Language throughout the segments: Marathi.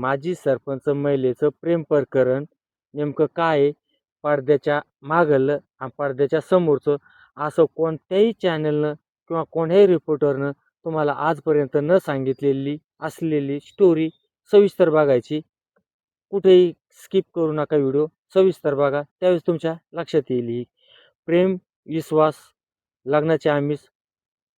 माजी सरपंच महिलेचं प्रेम प्रकरण नेमकं काय आहे? पडद्याच्या मागलं आणि पडद्याच्या समोरचं असं कोणत्याही चॅनलनं किंवा कोण्याही रिपोर्टरनं तुम्हाला आजपर्यंत न सांगितलेली असलेली स्टोरी सविस्तर बघायची. कुठेही स्किप करू नका व्हिडिओ. सविस्तर बघा. त्यावेळेस तुमच्या लक्षात येईल ही प्रेम, विश्वास, लग्नाचे आमिष,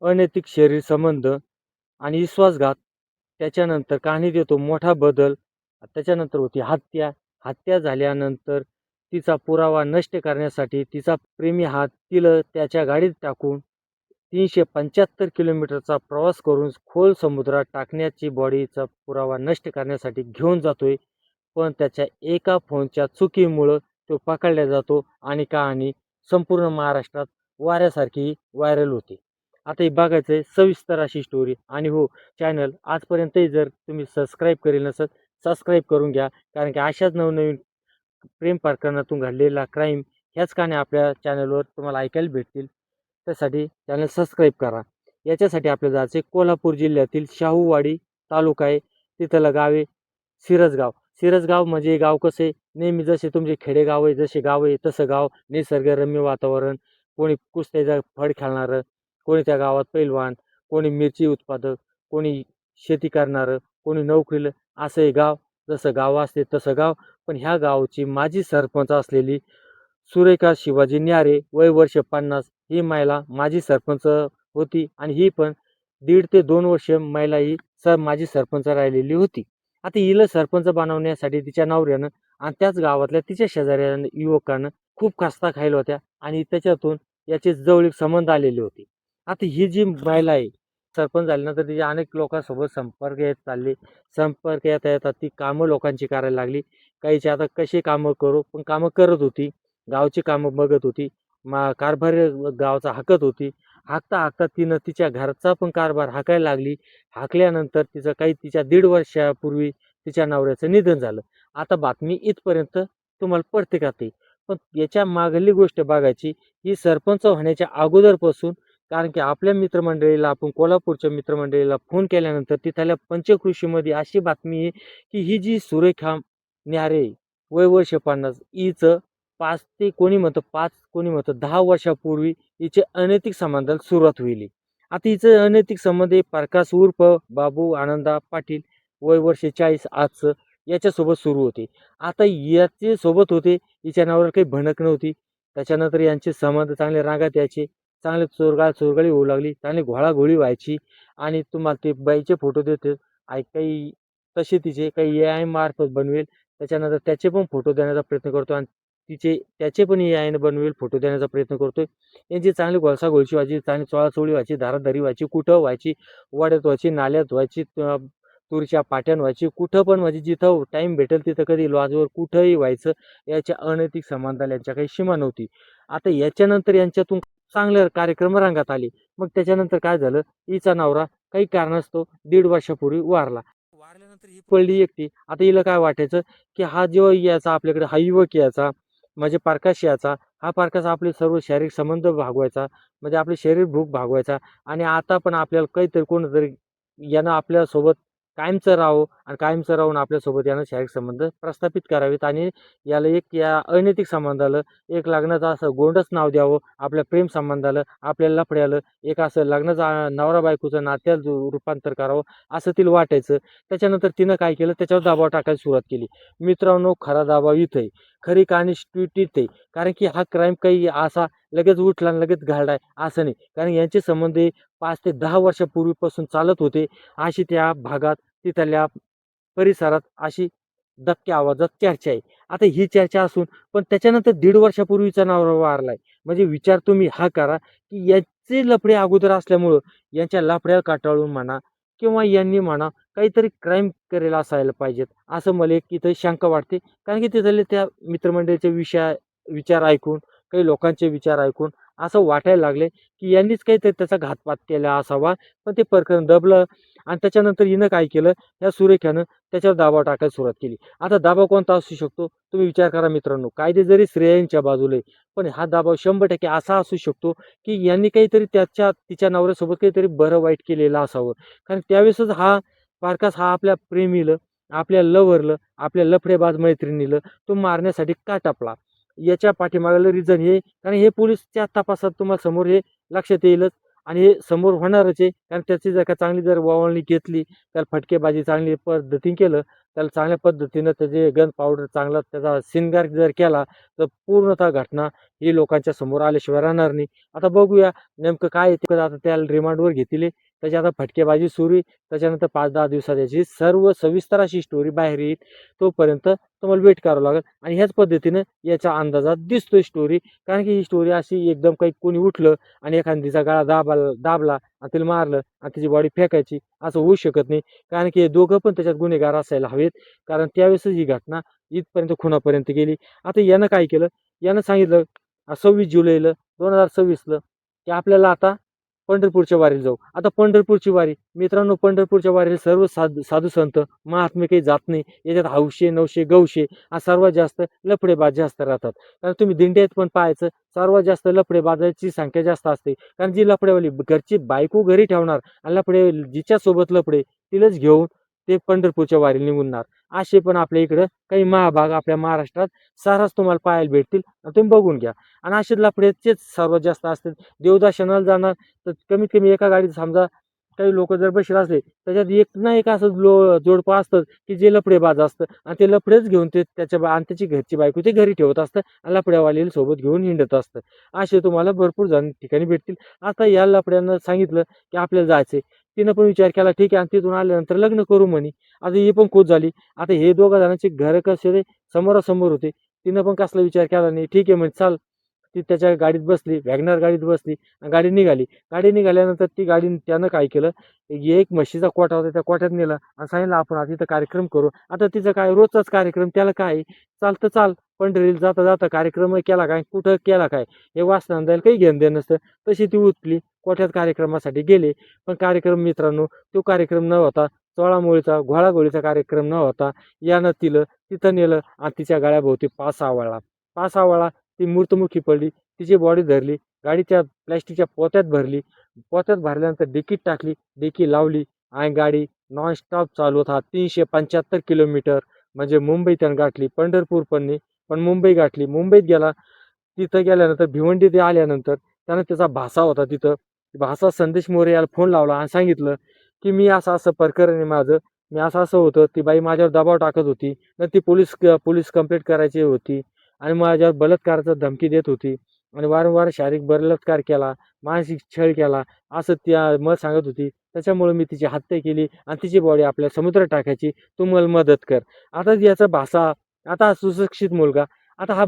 अनैतिक शरीर संबंध आणि विश्वासघात. त्याच्यानंतर कहाणी देतो मोठा बदल. त्याच्यानंतर होती हत्या. हत्या झाल्यानंतर तिचा पुरावा नष्ट करण्यासाठी तिचा प्रेमी हात तिला त्याच्या गाडीत टाकून 375 किलोमीटरचा प्रवास करून खोल समुद्रात टाकण्याची बॉडीचा पुरावा नष्ट करण्यासाठी घेऊन जातोय. पण त्याच्या एका फोनच्या चुकीमुळं तो पकडला जातो आणि कहाणी संपूर्ण महाराष्ट्रात वाऱ्यासारखी व्हायरल होते. आता हे बघायचं आहे सविस्तर अशी स्टोरी. आणि हो, चॅनल आजपर्यंतही जर तुम्ही सबस्क्राईब करेल नसेल, सबस्क्राईब करून घ्या. कारण की अशाच नवनवीन प्रेम प्रकरणातून घडलेला क्राईम ह्याच कहाण्या आपल्या चॅनलवर तुम्हाला ऐकायला भेटतील. त्यासाठी चॅनल सबस्क्राईब करा. याच्यासाठी आपल्याला जायचं आहे कोल्हापूर जिल्ह्यातील शाहूवाडी तालुका आहे. तिथलं गाव आहे सिरसगाव. सिरसगाव म्हणजे गाव कसं आहे, नेहमी जसे तुमचे खेडेगाव आहे, जसे गाव आहे तसं गाव. निसर्गरम्य वातावरण, कोणी कुस्त्याचं फड खेळणारं, कोणी त्या गावात पैलवान, कोणी मिरची उत्पादक, कोणी शेती करणारं, कोणी नोकरीला, असं हे गाव. जसं गाव असते तसं गाव. पण ह्या गावची माजी सरपंच असलेली सुरेखा शिवाजी न्यारे, वय वर्ष 50, ही महिला माजी सरपंच होती आणि ही पण 1.5 ते 2 वर्ष महिला ही माजी सरपंच राहिलेली होती. आता हिला सरपंच बनवण्यासाठी तिच्या नवऱ्यानं आणि त्याच गावातल्या तिच्या शेजाऱ्या युवकानं खूप खस्ता खायला होत्या आणि त्याच्यातून याचे जवळीक संबंध आलेले होते. आता ही जी महिला आहे, सरपंच झाल्यानंतर तिच्या अनेक लोकांसोबत संपर्क येत चालले. संपर्क येता येता ती कामं लोकांची करायला लागली. काहीची आता कशी कामं करू, पण कामं करत होती. गावची कामं बघत होती. कारभार गावचा हाकत होती. हाकता हाकता तिनं तिच्या घरचा पण कारभार हाकायला लागली. हाकल्यानंतर तिचं काही तिच्या 1.5 वर्षापूर्वी तिच्या नवऱ्याचं निधन झालं. आता बातमी इथपर्यंत तुम्हाला पडते का ते? पण याच्या मागली गोष्ट बघायची, ही सरपंच होण्याच्या अगोदरपासून. कारण की आपल्या मित्रमंडळीला, आपण कोल्हापूरच्या मित्रमंडळीला फोन केल्यानंतर तिथल्या पंचकृषीमध्ये अशी बातमी आहे, की ही जी सुरेखा न्यारे, वय वर्ष 50, हिचं 5 ते कोणी म्हणतं 5, कोणी म्हणतं 10 वर्षापूर्वी हिचे अनैतिक संबंधाला सुरुवात होईल. आता हिचं अनैतिक संबंध आहे प्रकाश उर्फ बाबू आनंदा पाटील, वय वर्ष 40 आजचं, याच्यासोबत सुरू होते. आता याचे सोबत होते, हिच्या नावावर काही भनक नव्हती. त्याच्यानंतर यांचे संबंध चांगले रागात यायचे. चांगले चोरगाळी होऊ लागली. चांगली घोळाघोळी व्हायची. आणि तुम्हाला ते बाईचे फोटो देते. काही तसे तिचे काही AI मार्फत बनवेल. त्याच्यानंतर त्याचे पण फोटो देण्याचा प्रयत्न करतो आणि त्याचे पण AIने बनवेल फोटो देण्याचा प्रयत्न करतोय. यांची चांगली घळसाघोळशी व्हायची, चांगली चोळाचोळी व्हायची, धाराधारी व्हायची, कुठं व्हायची, वाड्यात व्हायची, नाल्यात व्हायची, तुरीच्या पाट्यान व्हायची, कुठं पण व्हायची. जिथं टाईम भेटेल तिथं, कधी लॉजवर, कुठंही व्हायचं. याच्या अनैतिक संबंधाला यांच्या काही सीमा नव्हती. आता याच्यानंतर यांच्यातून चांगले कार्यक्रम रंगात आले. मग त्याच्यानंतर काय झालं, हिचा नवरा काही कारणास्तव 1.5 वर्षापूर्वी वारला. वारल्यानंतर ही पडली एकटी. आता हिला काय वाटायचं, की हा जो याचा आपल्याकडे हा युवक याचा, म्हणजे प्रकाश याचा, हा प्रकाश आपले सर्व शारीरिक संबंध भागवायचा, म्हणजे आपले शरीर भूक भागवायचा. आणि आता पण आपल्याला काहीतरी कोणतरी यानं आपल्यासोबत कायमचं राहावं आणि कायमचं राहून आपल्यासोबत यानं शारीरिक संबंध प्रस्थापित करावेत आणि याला एक या अनैतिक संबंधाला एक लग्नाचं असं गोंडच नाव द्यावं. आपल्या प्रेम संबंधाला, आपल्या लफड्याला एक असं लग्नाचं नवरा बायकोचं नात्यात रूपांतर करावं, असं तिला वाटायचं. त्याच्यानंतर तिनं काय केलं, त्याच्यावर दबाव टाकायला सुरुवात केली. मित्रांनो, खरा दबाव इथं आहे. खरी कहाणी स्ट्रीट इथं आहे. कारण की हा क्राईम काही असा लगेच उठला आणि लगेच घडलाय असं नाही. कारण यांचे संबंध 5 ते 10 वर्षापूर्वीपासून चालत होते. अशी त्या भागात, तिथल्या परिसरात अशी दबक्या आवाजात चर्चा आहे. आता ही चर्चा असून पण त्याच्यानंतर 1.5 वर्षापूर्वीचा नवरा वारलाय. म्हणजे विचार तुम्ही हा करा, की याचे लफडे अगोदर असल्यामुळं यांच्या लफड्याला कंटाळून म्हणा किंवा यांनी म्हणा काहीतरी क्राईम करेल असायला पाहिजेत, असं मला एक इथं शंका वाटते. कारण की तिथले त्या मित्रमंडळीचे विचार ऐकून, काही लोकांचे विचार ऐकून असं वाटायला लागले, की यांनीच काहीतरी त्याचा घातपात केला असावा. पण ते प्रकरण दबलं आणि त्याच्यानंतर हिनं काय केलं, या सुरेखानं त्याच्यावर दबाव टाकायला सुरुवात केली. आता दबाव कोणता असू शकतो, तुम्ही विचार करा मित्रांनो. कायदे जरी स्त्रियांच्या बाजूला आहे, पण हा दबाव 100% असा असू शकतो, की यांनी काहीतरी तिच्या नवऱ्यासोबत काहीतरी बरं वाईट केलेलं असावं. कारण त्यावेळेसच हा प्रकाश हा आपल्या प्रेमीला आपल्या लव्हरला, आपल्या लफडेबाज मैत्रिणीला तो मारण्यासाठी का टपला? याच्या पाठीमागलं रिझन हे, कारण हे पोलिसच्या तपासात तुम्हाला समोर हे लक्षात येईलच आणि हे समोर होणारच आहे. कारण त्याची जर का चांगली जर ओवाळणी घेतली, त्याला फटकेबाजी चांगली पद्धतीने केलं, त्याला चांगल्या पद्धतीनं त्याचे गन पावडर चांगला त्याचा शृंगार जर केला, तर पूर्णतः घटना ही लोकांच्या समोर आल्याशिवाय राहणार नाही. आता बघूया नेमकं काय आहे ते. आता त्याला रिमांडवर घेतले. त्याची आता फटकेबाजी सुरू आहे. त्याच्यानंतर 5-10 दिवसात याची सर्व सविस्तर अशी स्टोरी बाहेर येईल. तोपर्यंत तुम्हाला वेट करावं लागेल आणि ह्याच पद्धतीनं याच्या अंदाजात दिसतोय स्टोरी. कारण की ही स्टोरी अशी एकदम काही कोणी उठलं आणि एखादीचा गळा दाबला आणि तिला मारलं आणि तिची बॉडी फेकायची असं होऊ शकत नाही. कारण की हे दोघं पण त्याच्यात गुन्हेगार असायला हवेत. कारण त्यावेळेसच ही घटना इथपर्यंत खुनापर्यंत गेली. आता यानं काय केलं? यानं सांगितलं 26 जुलैला 2026ला की आपल्याला आता पंढरपूरच्या वारीला जाऊ. आता पंढरपूरची वारी मित्रांनो, पंढरपूरच्या वारीला सर्व साधू संत महात्मे काही जात नाही. याच्यात हौशे, नवशे, गवशे सर्वात जास्त लफडेबाज जास्त राहतात. कारण तुम्ही दिंड्यात पण पाहायचं सर्वात जास्त लफडेबाजाची संख्या जास्त असते. कारण जी लफडेवाली घरची बायको घरी ठेवणार आणि लफडे जिच्यासोबत लफडे तिलाच घेऊन ते पंढरपूरच्या वारीला निघणार. असे पण आपल्या इकडं काही महाभाग आपल्या महाराष्ट्रात सर्रास तुम्हाला पाहायला भेटतील. तुम्ही बघून घ्या. आणि असे लफडेचेच सर्वात जास्त असतात. देवदर्शनाला जाणार तर कमीत कमी एका गाडीत समजा काही लोक जर बसले असले, त्याच्यात एक ना एक असं जोडपं असतं की जे लफडेबाज असतं आणि ते लफडेच घेऊन ते आणि त्याची घरची बायको ते घरी ठेवत असतं आणि लफड्यावाली सोबत घेऊन हिंडत असतं. असे तुम्हाला भरपूर ठिकाणी भेटतील. आता या लफड्यानं सांगितलं की आपल्याला जायचंय. तिनं पण विचार केला ठीक आहे आणि तिथून आल्यानंतर लग्न करू म्हणे. आता ही पण खुश झाली. आता हे दोघा जणांचे घर कसे रे समोरासमोर होते. तिनं पण कसला विचार केला नाही. ठीक आहे म्हणजे चाल. ती त्याच्या गाडीत बसली, वॅगनर गाडीत बसली आणि गाडी निघाली. गाडी निघाल्यानंतर ती गाडी त्यानं काय केलं, एक म्हशीचा कोटा होता त्या कोट्यात नेला आणि सांगितलं आपण आता इथं कार्यक्रम करू. आता तिचं काय रोजचाच कार्यक्रम, त्याला काय चालतं चाल. पंढरीला जाता जाता कार्यक्रम केला काय, कुठं केला काय, हे वाचनाला जायला काही घेणं देणं नसतं. तशी ती उठली, कोठ्यात कार्यक्रमासाठी गेले. पण कार्यक्रम मित्रांनो तो कार्यक्रम न होता चोळामोळीचा घोळागोळीचा कार्यक्रम न होता. यानं तिथं नेलं आणि तिच्या गळ्याभोवती पास आवळला. पास आवळला, ती मृत्युमुखी पडली. तिची बॉडी धरली, गाडीच्या प्लॅस्टिकच्या पोत्यात भरली. पोत्यात भरल्यानंतर डिकीत टाकली, डिकी लावली आणि गाडी नॉनस्टॉप चालवत हा 375 किलोमीटर म्हणजे मुंबई त्यानं गाठली. पंढरपूर पण नाही, पण मुंबई गाठली. मुंबईत गेला. तिथं गेल्यानंतर भिवंडी ते आल्यानंतर त्यानं त्याचा भासा होता तिथं. भासा संदेश मोरे याला फोन लावला आणि सांगितलं की मी असं असं प्रकरण आहे माझं. मी असं असं होतं. ती बाई माझ्यावर दबाव टाकत होती. तर ती पोलीस कंप्लेंट करायची होती आणि माझ्यावर बलात्काराची धमकी देत होती आणि वारंवार शारीरिक बलात्कार केला, मानसिक छळ केला, असं त्या मला सांगत होती. त्याच्यामुळे मी तिची हत्या केली आणि तिची बॉडी आपल्या समुद्रात टाकायची. तू मला मदत कर. आता याचा भासा, आता हा सुशिक्षित मुलगा, आता हा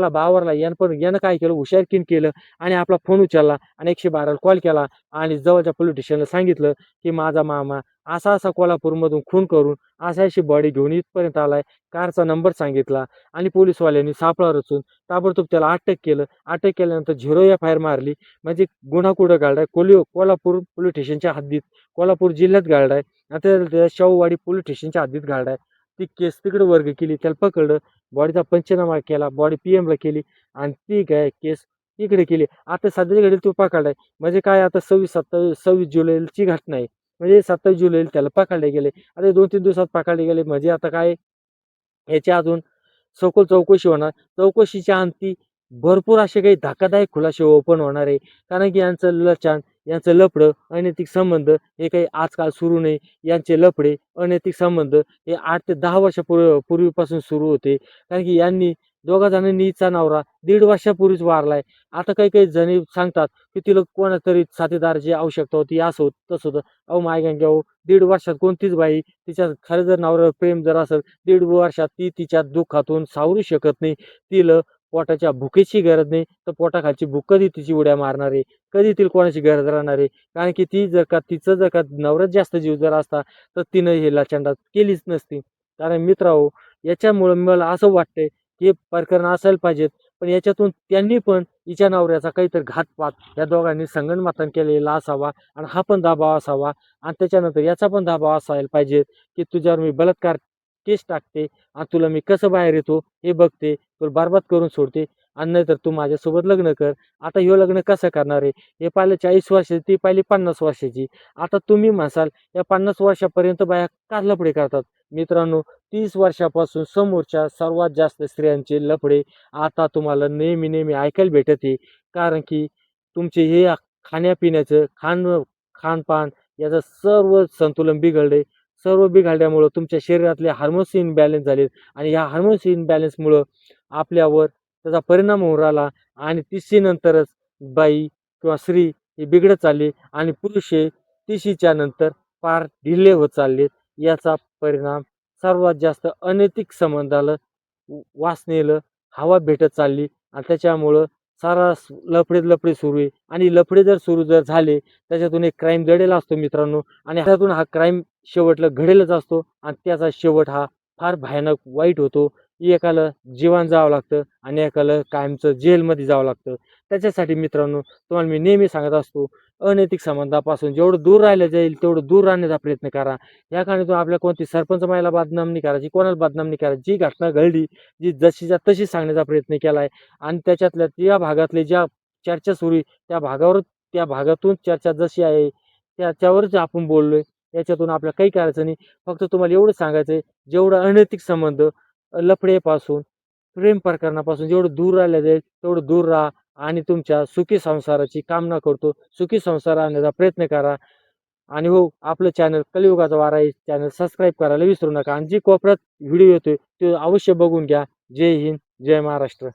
बावरला यानं काय केलं, हुशारकीन केलं आणि आपला फोन उचलला आणि 112ला कॉल केला आणि जवळच्या पोलीस स्टेशनला सांगितलं की माझा मामा असा कोल्हापूरमधून खून करून अशी बॉडी घेऊन इथपर्यंत आलाय. कारचा नंबर सांगितला आणि पोलिसवाल्यांनी सापळा रचून ताबडतोब त्याला अटक केलं. अटक केल्यानंतर 0 एफ-आय-आर मारली. म्हणजे गुन्हा कुठं घडलाय, कोल्हापूर पोलीस स्टेशनच्या हद्दीत, कोल्हापूर जिल्ह्यात घडलाय. आता शाहूवाडी पोलीस स्टेशनच्या हद्दीत घडलाय. ती केस तिकडे वर्ग केली, त्याला पकडलं, बॉडीचा पंचनामा केला, बॉडी पीएमला केली आणि ती काय केस इकडे केली. आता सध्याच्या घडीला तो पकडलाय. म्हणजे काय आता 26 जुलैची घटना आहे. म्हणजे 27 जुलैला त्याला पकडले गेले. आता 2-3 दिवसात पकडले गेले म्हणजे आता काय याच्या अजून सखोल चौकशी होणार. चौकशीच्या अंती भरपूर असे काही धक्कादायक खुलासे ओपन होणार आहे. कारण की यांचं लचान, यांचं लफडं, अनैतिक संबंध हे काही आजकाल सुरू नाही. यांचे लफडे, अनैतिक संबंध हे 8 ते 10 पूर्वीपासून सुरू होते. कारण की यांनी दोघा जणांनी हिचा नवरा 1.5 वर्षापूर्वीच वारलाय. आता काही काही जणी सांगतात की तिला कोणातरी साथीदाराची आवश्यकता होती, असं होतं, तसं होतं. अहो माय गंगे, 1.5 वर्षात कोणतीच बाई तिच्या खरं जर नवऱ्यावर प्रेम जर असेल, 1.5 वर्षात ती तिच्या दुःखातून सावरू शकत नाही. तिला पोटाच्या भुकेची गरज नाही, तर पोटाखालची भूक कधी तिची उड्या मारणार आहे, कधी तिला कोणाची गरज राहणार आहे. कारण की तिचं जर का नवऱ्यात जास्त जीव जर असता तर तिनं हे लाचंडात केलीच नसती. कारण मित्रांनो, याच्यामुळं मला असं वाटतंय की हे प्रकरण असायला पाहिजेत. पण याच्यातून त्यांनी पण हिच्या नवऱ्याचा काहीतरी घातपात या दोघांनी संगनमतन केलेला असावा आणि हा पण दबाव असावा आणि त्याच्यानंतर याचा पण दबाव असायला पाहिजे की तुझ्यावर मी बलात्कार केस टाकते आणि तुला मी कसं बाहेर येतो हे बघते, तुला बरबाद करून सोडते आणि नाहीतर तू माझ्यासोबत लग्न कर. आता ह्यो लग्न कसं करणार आहे? हे पाहिलं 40 वर्षाची, ती पाहिली 50 वर्षाची. आता तुम्ही म्हणसाल या 50 वर्षापर्यंत बाया का लफडे करतात? मित्रांनो, 30 वर्षापासून समोरच्या सर्वात जास्त स्त्रियांचे लफडे आता तुम्हाला नेहमी ऐकायला भेटत आहे. कारण की तुमचे हे खाण्यापिण्याचं खानपान याचं सर्व संतुलन बिघडले. सर्व बिघडल्यामुळं तुमच्या शरीरातले हार्मोन्स इनबॅलन्स झालेत आणि ह्या हार्मोन्स इनबॅलन्समुळं आपल्यावर त्याचा परिणाम होऊन राहिला आणि 30शी नंतरच बाई किंवा स्त्री ही बिघडत चालली आणि पुरुष हे 30शीच्या नंतर फार ढिले होत चाललेत. याचा परिणाम सर्वात जास्त अनैतिक संबंधाला वासनेला हवा भेटत चालली आणि त्याच्यामुळं सर्रास लफडे सुरू आहे आणि लफडे जर सुरू झाले त्याच्यातून एक क्राईम घडेला असतो मित्रांनो आणि त्यातून हा क्राईम शेवटला घडेलच असतो आणि त्याचा शेवट हा फार भयानक वाईट होतो. एकाला जीवान जावं लागतं आणि एकाला कायमचं जेलमध्ये जावं लागतं. त्याच्यासाठी मित्रांनो तुम्हाला मी नेहमी सांगत असतो, अनैतिक संबंधापासून जेवढं दूर राहिलं जाईल तेवढं दूर राहण्याचा प्रयत्न करा. या कारणातून आपल्या कोणती सरपंच मायला बदनाम नाही करायची, कोणाला बदनाम नाही करायची. जी घटना घडली, जी जशीच्या तशी सांगण्याचा प्रयत्न केलाय आणि त्याच्यातल्या त्या भागातले ज्या चर्चा सुरू आहे, त्या भागातून चर्चा जशी आहे त्याच्यावरच आपण बोललोय. याच्यातून आपल्याला काही करायचं नाही. फक्त तुम्हाला एवढंच सांगायचंय, जेवढं अनैतिक संबंध, लफडेपासून, प्रेम प्रकरणापासून जेवढं दूर राहिलं जाईल तेवढं दूर राहा आणि तुमच्या सुखी संसाराची कामना करतो. सुखी संसार आणण्याचा प्रयत्न करा. आणि हो, आपलं चॅनल कलियुगाचा वारा आहे चॅनल सबस्क्राईब करायला विसरू नका आणि जी कोपऱ्यात व्हिडिओ येतोय तो अवश्य बघून घ्या. जय हिंद, जय महाराष्ट्र.